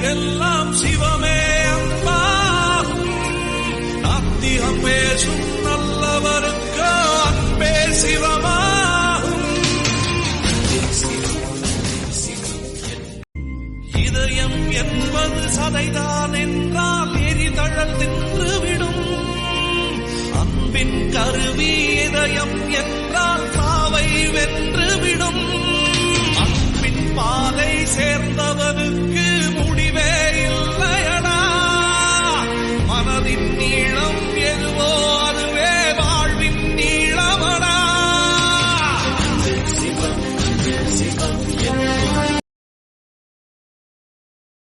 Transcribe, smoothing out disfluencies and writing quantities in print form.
எல்லாம் சிவமே அன்பாகும். நாத்திகம் பேசும் நல்லவருக்கு அன்பே சிவமாகும். இதயம் என்பது சதைதான் என்றால் எரிதழல் நின்றுவிடும். அன்பின் கருவி இதயம் என்றால் சாவை வென்றுவிடும். அன்பின் பாதை சேர்ந்தவனுக்கு